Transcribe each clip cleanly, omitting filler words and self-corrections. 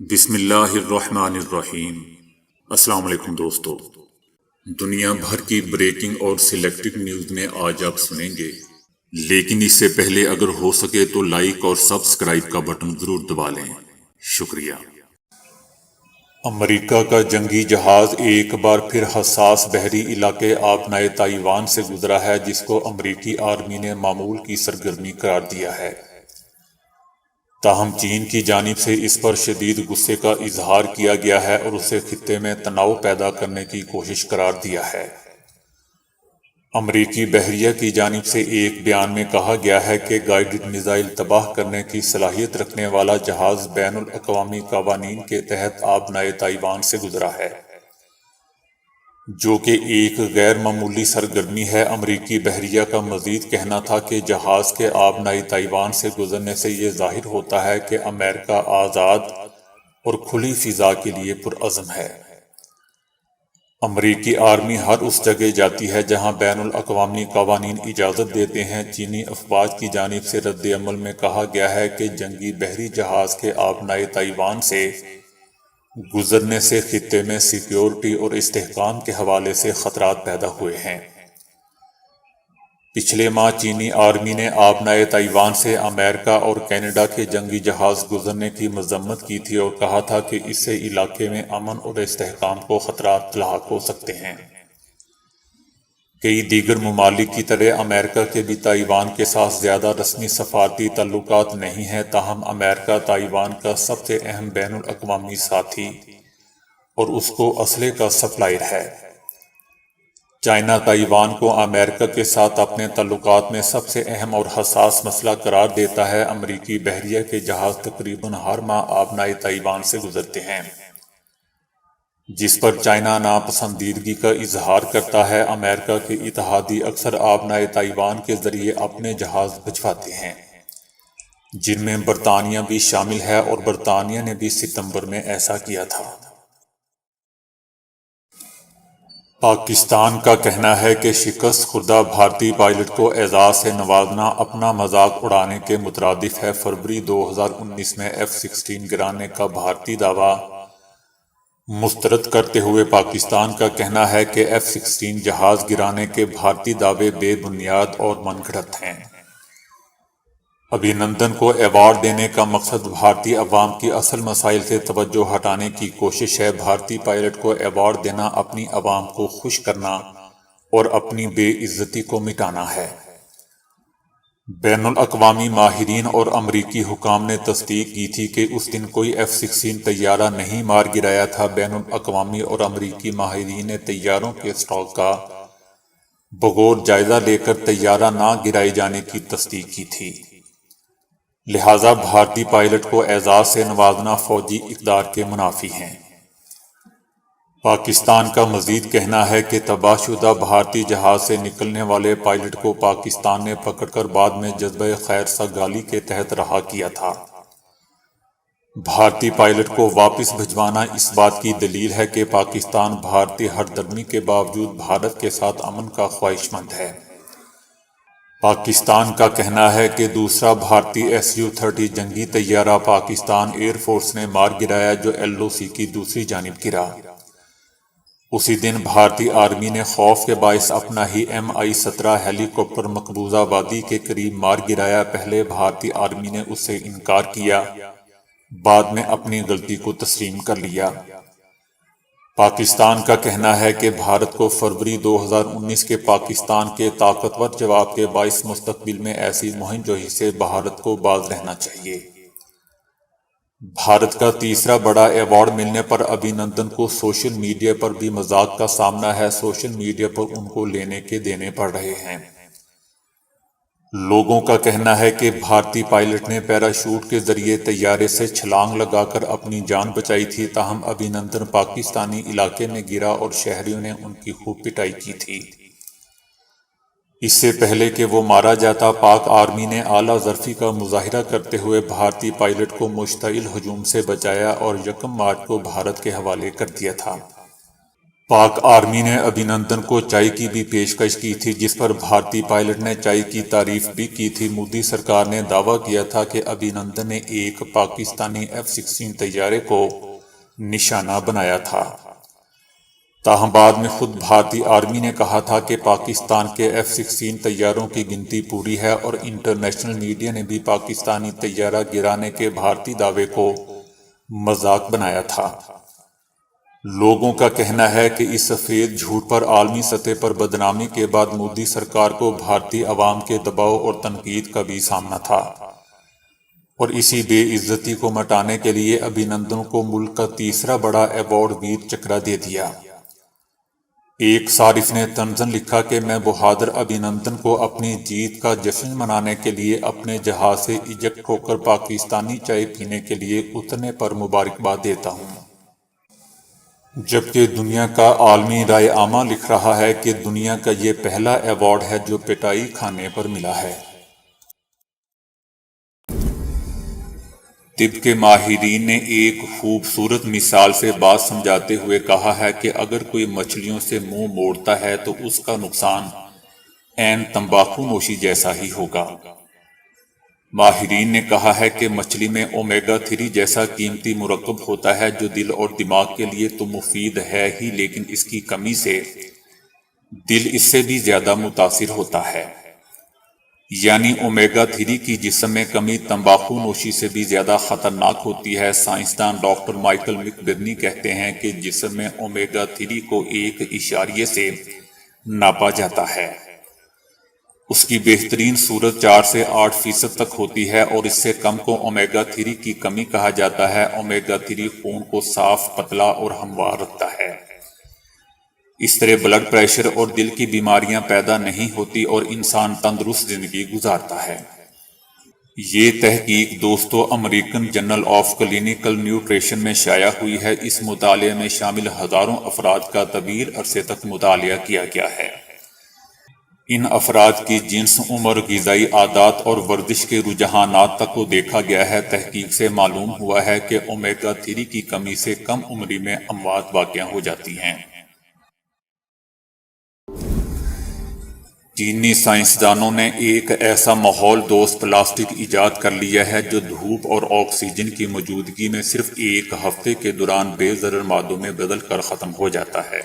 بسم اللہ الرحمن الرحیم۔ السلام علیکم دوستو، دنیا بھر کی بریکنگ اور سلیکٹڈ نیوز میں آج آپ سنیں گے، لیکن اس سے پہلے اگر ہو سکے تو لائک اور سبسکرائب کا بٹن ضرور دبا لیں۔ شکریہ۔ امریکہ کا جنگی جہاز ایک بار پھر حساس بحری علاقے آبنائے تائیوان سے گزرا ہے، جس کو امریکی آرمی نے معمول کی سرگرمی قرار دیا ہے۔ تاہم چین کی جانب سے اس پر شدید غصے کا اظہار کیا گیا ہے اور اسے خطے میں تناؤ پیدا کرنے کی کوشش قرار دیا ہے۔ امریکی بحریہ کی جانب سے ایک بیان میں کہا گیا ہے کہ گائیڈڈ میزائل تباہ کرنے کی صلاحیت رکھنے والا جہاز بین الاقوامی قوانین کے تحت آبنائے تائیوان سے گزرا ہے، جو کہ ایک غیر معمولی سرگرمی ہے۔ امریکی بحریہ کا مزید کہنا تھا کہ جہاز کے آبنائی تائیوان سے گزرنے سے یہ ظاہر ہوتا ہے کہ امریکہ آزاد اور کھلی فضا کے لیے پرعزم ہے۔ امریکی آرمی ہر اس جگہ جاتی ہے جہاں بین الاقوامی قوانین اجازت دیتے ہیں۔ چینی افواج کی جانب سے رد عمل میں کہا گیا ہے کہ جنگی بحری جہاز کے آبنائے تائیوان سے گزرنے سے خطے میں سیکیورٹی اور استحکام کے حوالے سے خطرات پیدا ہوئے ہیں۔ پچھلے ماہ چینی آرمی نے آبنائے تائیوان سے امریکہ اور کینیڈا کے جنگی جہاز گزرنے کی مذمت کی تھی اور کہا تھا کہ اس سے علاقے میں امن اور استحکام کو خطرات لاحق ہو سکتے ہیں۔ کئی دیگر ممالک کی طرح امریکہ کے بھی تائیوان کے ساتھ زیادہ رسمی سفارتی تعلقات نہیں ہیں، تاہم امریکہ تائیوان کا سب سے اہم بین الاقوامی ساتھی اور اس کو اسلحے کا سپلائر ہے۔ چائنا تائیوان کو امریکہ کے ساتھ اپنے تعلقات میں سب سے اہم اور حساس مسئلہ قرار دیتا ہے۔ امریکی بحریہ کے جہاز تقریباً ہر ماہ آبنائے تائیوان سے گزرتے ہیں، جس پر چائنا ناپسندیدگی کا اظہار کرتا ہے۔ امریکہ کے اتحادی اکثر آبنائے تائیوان کے ذریعے اپنے جہاز بھجواتے ہیں، جن میں برطانیہ بھی شامل ہے، اور برطانیہ نے بھی ستمبر میں ایسا کیا تھا۔ پاکستان کا کہنا ہے کہ شکست خوردہ بھارتی پائلٹ کو اعزاز سے نوازنا اپنا مذاق اڑانے کے مترادف ہے۔ فروری 2019 میں F-16 گرانے کا بھارتی دعویٰ مسترد کرتے ہوئے پاکستان کا کہنا ہے کہ F-16 جہاز گرانے کے بھارتی دعوے بے بنیاد اور من گھڑت ہیں۔ ابھینندن کو ایوارڈ دینے کا مقصد بھارتی عوام کی اصل مسائل سے توجہ ہٹانے کی کوشش ہے۔ بھارتی پائلٹ کو ایوارڈ دینا اپنی عوام کو خوش کرنا اور اپنی بے عزتی کو مٹانا ہے۔ بین الاقوامی ماہرین اور امریکی حکام نے تصدیق کی تھی کہ اس دن کوئی F-16 طیارہ نہیں مار گرایا تھا۔ بین الاقوامی اور امریکی ماہرین نے طیاروں کے اسٹاک کا بغور جائزہ لے کر طیارہ نہ گرائے جانے کی تصدیق کی تھی، لہذا بھارتی پائلٹ کو اعزاز سے نوازنا فوجی اقدار کے منافی ہے۔ پاکستان کا مزید کہنا ہے کہ تباہ شدہ بھارتی جہاز سے نکلنے والے پائلٹ کو پاکستان نے پکڑ کر بعد میں جذبہ خیر سگالی کے تحت رہا کیا تھا۔ بھارتی پائلٹ کو واپس بھجوانا اس بات کی دلیل ہے کہ پاکستان بھارتی ہردرمی کے باوجود بھارت کے ساتھ امن کا خواہش مند ہے۔ پاکستان کا کہنا ہے کہ دوسرا بھارتی Su-30 جنگی طیارہ پاکستان ایئر فورس نے مار گرایا، جو LOC کی دوسری جانب گرا۔ اسی دن بھارتی آرمی نے خوف کے باعث اپنا ہی Mi-17 ہیلی کاپٹر مقبوضہ وادی کے قریب مار گرایا۔ پہلے بھارتی آرمی نے اس سے انکار کیا، بعد میں اپنی غلطی کو تسلیم کر لیا۔ پاکستان کا کہنا ہے کہ بھارت کو فروری 2019 کے پاکستان کے طاقتور جواب کے باعث مستقبل میں ایسی مہم جوئی سے بھارت کو باز رہنا چاہیے۔ بھارت کا تیسرا بڑا ایوارڈ ملنے پر ابھینندن کو سوشل میڈیا پر بھی مذاق کا سامنا ہے۔ سوشل میڈیا پر ان کو لینے کے دینے پڑ رہے ہیں۔ لوگوں کا کہنا ہے کہ بھارتی پائلٹ نے پیراشوٹ کے ذریعے طیارے سے چھلانگ لگا کر اپنی جان بچائی تھی، تاہم ابھینندن پاکستانی علاقے میں گرا اور شہریوں نے ان کی خوب پٹائی کی تھی۔ اس سے پہلے کہ وہ مارا جاتا، پاک آرمی نے اعلیٰ ظرفی کا مظاہرہ کرتے ہوئے بھارتی پائلٹ کو مشتعل ہجوم سے بچایا اور 1 مارچ کو بھارت کے حوالے کر دیا تھا۔ پاک آرمی نے ابھینندن کو چائے کی بھی پیشکش کی تھی، جس پر بھارتی پائلٹ نے چائے کی تعریف بھی کی تھی۔ مودی سرکار نے دعویٰ کیا تھا کہ ابھینندن نے ایک پاکستانی F-16 طیارے کو نشانہ بنایا تھا، تاہم بعد میں خود بھارتی آرمی نے کہا تھا کہ پاکستان کے F-16 طیاروں کی گنتی پوری ہے، اور انٹرنیشنل میڈیا نے بھی پاکستانی طیارہ گرانے کے بھارتی دعوے کو مذاق بنایا تھا۔ لوگوں کا کہنا ہے کہ اس سفید جھوٹ پر عالمی سطح پر بدنامی کے بعد مودی سرکار کو بھارتی عوام کے دباؤ اور تنقید کا بھی سامنا تھا، اور اسی بے عزتی کو مٹانے کے لیے ابھینندن کو ملک کا تیسرا بڑا ایوارڈ ویر چکرا دے دیا۔ ایک صارف نے طنزاً لکھا کہ میں بہادر ابھینندن کو اپنی جیت کا جشن منانے کے لیے اپنے جہاز سے ایجکٹ ہو کر پاکستانی چائے پینے کے لیے اترنے پر مبارکباد دیتا ہوں، جبکہ دنیا کا عالمی رائے عامہ لکھ رہا ہے کہ دنیا کا یہ پہلا ایوارڈ ہے جو پٹائی کھانے پر ملا ہے۔ طب کے ماہرین نے ایک خوبصورت مثال سے بات سمجھاتے ہوئے کہا ہے کہ اگر کوئی مچھلیوں سے منہ موڑتا ہے تو اس کا نقصان عین تمباکو نوشی جیسا ہی ہوگا۔ ماہرین نے کہا ہے کہ مچھلی میں اومیگا 3 جیسا قیمتی مرکب ہوتا ہے جو دل اور دماغ کے لیے تو مفید ہے ہی، لیکن اس کی کمی سے دل اس سے بھی زیادہ متاثر ہوتا ہے۔ یعنی اومیگا 3 کی جسم میں کمی تمباکو نوشی سے بھی زیادہ خطرناک ہوتی ہے۔ سائنسدان ڈاکٹر مائیکل مک برنی کہتے ہیں کہ جسم میں اومیگا 3 کو 1 سے ناپا جاتا ہے۔ اس کی بہترین صورت 4 سے 8% تک ہوتی ہے، اور اس سے کم کو اومیگا 3 کی کمی کہا جاتا ہے۔ اومیگا 3 خون کو صاف، پتلا اور ہموار رکھتا ہے۔ اس طرح بلڈ پریشر اور دل کی بیماریاں پیدا نہیں ہوتی اور انسان تندرست زندگی گزارتا ہے۔ یہ تحقیق دوستو American journal of clinical nutrition میں شائع ہوئی ہے۔ اس مطالعے میں شامل ہزاروں افراد کا طویل عرصے تک مطالعہ کیا گیا ہے۔ ان افراد کی جنس، عمر، غذائی عادات اور ورزش کے رجحانات تک کو دیکھا گیا ہے۔ تحقیق سے معلوم ہوا ہے کہ اومیگا 3 کی کمی سے کم عمری میں اموات واقع ہو جاتی ہیں۔ چینی سائنسدانوں نے ایک ایسا ماحول دوست پلاسٹک ایجاد کر لیا ہے جو دھوپ اور آکسیجن کی موجودگی میں صرف 1 ہفتے کے دوران بے ضرر مادوں میں بدل کر ختم ہو جاتا ہے۔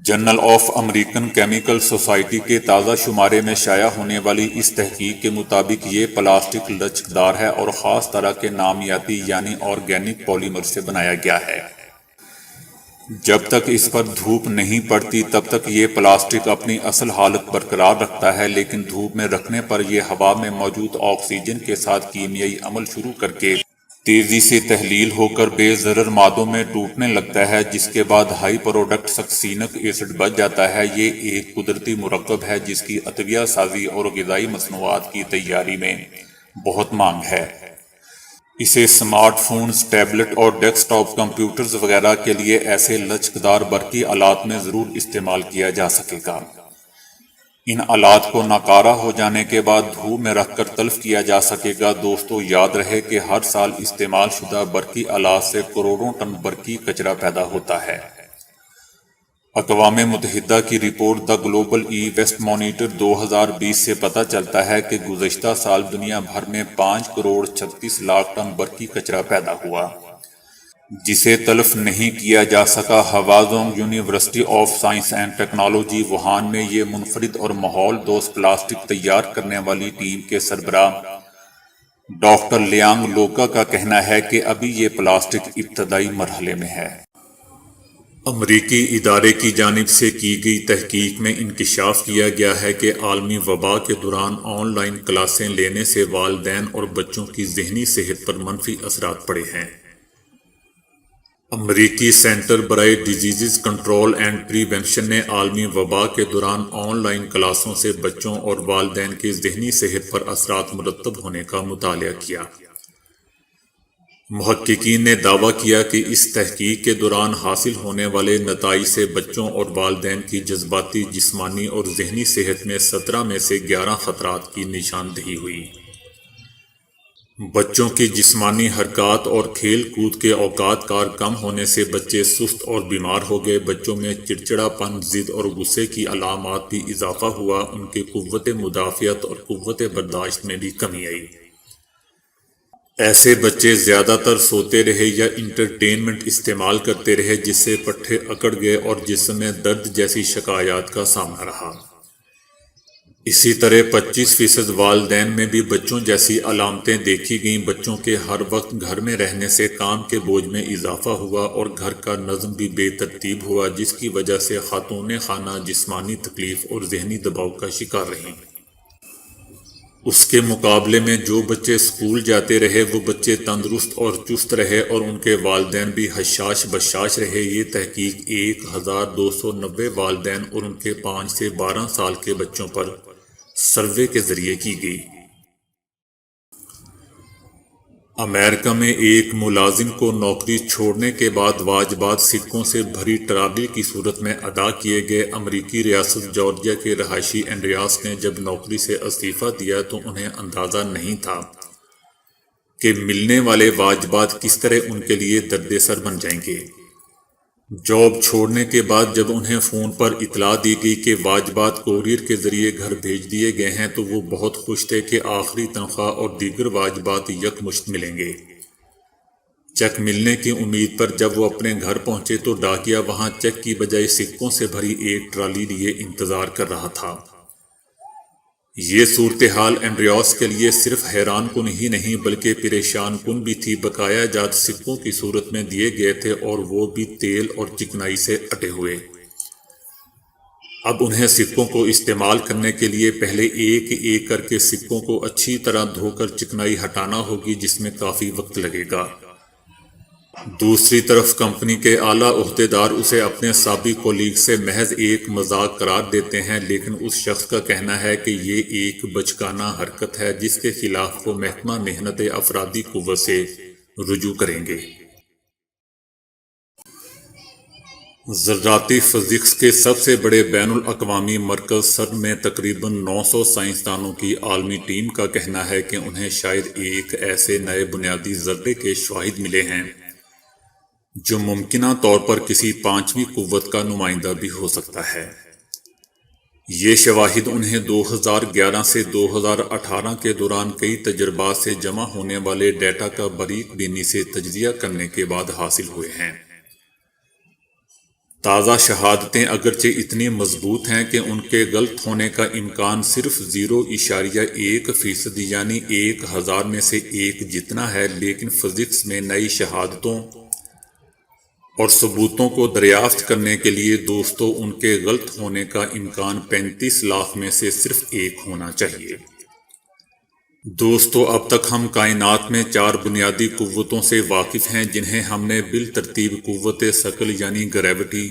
Journal of American chemical society کے تازہ شمارے میں شائع ہونے والی اس تحقیق کے مطابق یہ پلاسٹک لچکدار ہے اور خاص طرح کے نامیاتی یعنی آرگینک پولیمر سے بنایا گیا ہے۔ جب تک اس پر دھوپ نہیں پڑتی تب تک یہ پلاسٹک اپنی اصل حالت برقرار رکھتا ہے، لیکن دھوپ میں رکھنے پر یہ ہوا میں موجود آکسیجن کے ساتھ کیمیائی عمل شروع کر کے تیزی سے تحلیل ہو کر بے ضرر مادوں میں ٹوٹنے لگتا ہے، جس کے بعد ہائی پروڈکٹ سکسینک ایسڈ بچ جاتا ہے۔ یہ ایک قدرتی مرکب ہے جس کی ادویہ سازی اور غذائی مصنوعات کی تیاری میں بہت مانگ ہے۔ اسے اسمارٹ فونز، ٹیبلٹ اور ڈیسک ٹاپ کمپیوٹرز وغیرہ کے لیے ایسے لچکدار برقی آلات میں ضرور استعمال کیا جا سکے گا۔ ان آلات کو ناکارہ ہو جانے کے بعد دھوپ میں رکھ کر تلف کیا جا سکے گا۔ دوستو یاد رہے کہ ہر سال استعمال شدہ برقی آلات سے کروڑوں ٹن برقی کچرا پیدا ہوتا ہے۔ اقوام متحدہ کی رپورٹ دی گلوبل ای ویسٹ مانیٹر 2020 سے پتہ چلتا ہے کہ گزشتہ سال دنیا بھر میں 5 کروڑ 36 لاکھ ٹن برقی کچرا پیدا ہوا، جسے تلف نہیں کیا جا سکا۔ Huazhong University of Science and Technology Wuhan میں یہ منفرد اور ماحول دوست پلاسٹک تیار کرنے والی ٹیم کے سربراہ ڈاکٹر لیانگ لوکا کا کہنا ہے کہ ابھی یہ پلاسٹک ابتدائی مرحلے میں ہے۔ امریکی ادارے کی جانب سے کی گئی تحقیق میں انکشاف کیا گیا ہے کہ عالمی وبا کے دوران آن لائن کلاسیں لینے سے والدین اور بچوں کی ذہنی صحت پر منفی اثرات پڑے ہیں۔ امریکی سینٹر برائے ڈیزیز کنٹرول اینڈ پریونشن نے عالمی وبا کے دوران آن لائن کلاسوں سے بچوں اور والدین کی ذہنی صحت پر اثرات مرتب ہونے کا مطالعہ کیا۔ محققین نے دعویٰ کیا کہ اس تحقیق کے دوران حاصل ہونے والے نتائج سے بچوں اور والدین کی جذباتی، جسمانی اور ذہنی صحت میں 17 میں سے 11 خطرات کی نشاندہی ہوئی۔ بچوں کی جسمانی حرکات اور کھیل کود کے اوقات کار کم ہونے سے بچے سست اور بیمار ہو گئے۔ بچوں میں چڑچڑا پن، ضد اور غصے کی علامات بھی اضافہ ہوا۔ ان کی قوت مدافعت اور قوت برداشت میں بھی کمی آئی۔ ایسے بچے زیادہ تر سوتے رہے یا انٹرٹینمنٹ استعمال کرتے رہے، جس سے پٹھے اکڑ گئے اور جسم میں درد جیسی شکایات کا سامنا رہا۔ اسی طرح 25% والدین میں بھی بچوں جیسی علامتیں دیکھی گئیں۔ بچوں کے ہر وقت گھر میں رہنے سے کام کے بوجھ میں اضافہ ہوا اور گھر کا نظم بھی بے ترتیب ہوا، جس کی وجہ سے خاتون خانہ جسمانی تکلیف اور ذہنی دباؤ کا شکار رہیں۔ اس کے مقابلے میں جو بچے اسکول جاتے رہے وہ بچے تندرست اور چست رہے اور ان کے والدین بھی حشاش بشاش رہے۔ یہ تحقیق 1290 والدین اور ان کے 5 سے 12 سال کے بچوں پر سروے کے ذریعے کی گئی۔ امریکہ میں ایک ملازم کو نوکری چھوڑنے کے بعد واجبات سکوں سے بھری ٹرالی کی صورت میں ادا کیے گئے۔ امریکی ریاست جارجیا کے رہائشی اینڈریاس نے جب نوکری سے استعفیٰ دیا تو انہیں اندازہ نہیں تھا کہ ملنے والے واجبات کس طرح ان کے لیے درد سر بن جائیں گے۔ جاب چھوڑنے کے بعد جب انہیں فون پر اطلاع دی گئی کہ واجبات کوریئر کے ذریعے گھر بھیج دیے گئے ہیں تو وہ بہت خوش تھے کہ آخری تنخواہ اور دیگر واجبات یکمشت ملیں گے۔ چیک ملنے کی امید پر جب وہ اپنے گھر پہنچے تو ڈاکیا وہاں چیک کی بجائے سکوں سے بھری ایک ٹرالی لیے انتظار کر رہا تھا۔ یہ صورتحال اینڈریاس کے لیے صرف حیران کن ہی نہیں بلکہ پریشان کن بھی تھی۔ بقایا جات سکوں کی صورت میں دیے گئے تھے اور وہ بھی تیل اور چکنائی سے اٹے ہوئے۔ اب انہیں سکوں کو استعمال کرنے کے لیے پہلے ایک ایک کر کے سکوں کو اچھی طرح دھو کر چکنائی ہٹانا ہوگی، جس میں کافی وقت لگے گا۔ دوسری طرف کمپنی کے اعلیٰ عہدیدار اسے اپنے سابق کولیگ سے محض ایک مذاق قرار دیتے ہیں، لیکن اس شخص کا کہنا ہے کہ یہ ایک بچکانہ حرکت ہے جس کے خلاف وہ محکمہ محنت افرادی قوت سے رجوع کریں گے۔ ذراتی فزکس کے سب سے بڑے بین الاقوامی مرکز سرن میں تقریباً 900 سائنسدانوں کی عالمی ٹیم کا کہنا ہے کہ انہیں شاید ایک ایسے نئے بنیادی ذرے کے شواہد ملے ہیں جو ممکنہ طور پر کسی 5ویں قوت کا نمائندہ بھی ہو سکتا ہے۔ یہ شواہد انہیں 2011 سے 2018 کے دوران کئی تجربات سے جمع ہونے والے ڈیٹا کا باریک بینی سے تجزیہ کرنے کے بعد حاصل ہوئے ہیں۔ تازہ شہادتیں اگرچہ اتنی مضبوط ہیں کہ ان کے غلط ہونے کا امکان صرف 0.1% یعنی 1000 میں سے 1 جتنا ہے، لیکن فزکس میں نئی شہادتوں اور ثبوتوں کو دریافت کرنے کے لیے دوستو ان کے غلط ہونے کا امکان 35 لاکھ میں سے صرف 1 ہونا چاہیے۔ دوستو اب تک ہم کائنات میں 4 بنیادی قوتوں سے واقف ہیں جنہیں ہم نے بالترتیب قوت ثقل یعنی گریوٹی،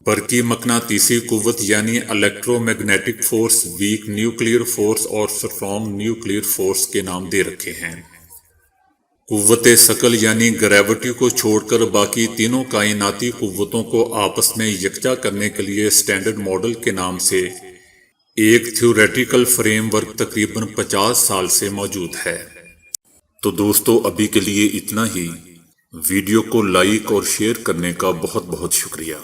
برقی مقناطیسی قوت یعنی electro magnetic force, weak nuclear force اور اسٹرانگ نیوکلیئر فورس کے نام دے رکھے ہیں۔ قوت ثقل یعنی گریوٹی کو چھوڑ کر باقی تینوں کائناتی قوتوں کو آپس میں یکجا کرنے کے لیے اسٹینڈرڈ ماڈل کے نام سے ایک تھیوریٹیکل فریم ورک تقریباً 50 سال سے موجود ہے۔ تو دوستو ابھی کے لیے اتنا ہی۔ ویڈیو کو لائک اور شیئر کرنے کا بہت بہت شکریہ۔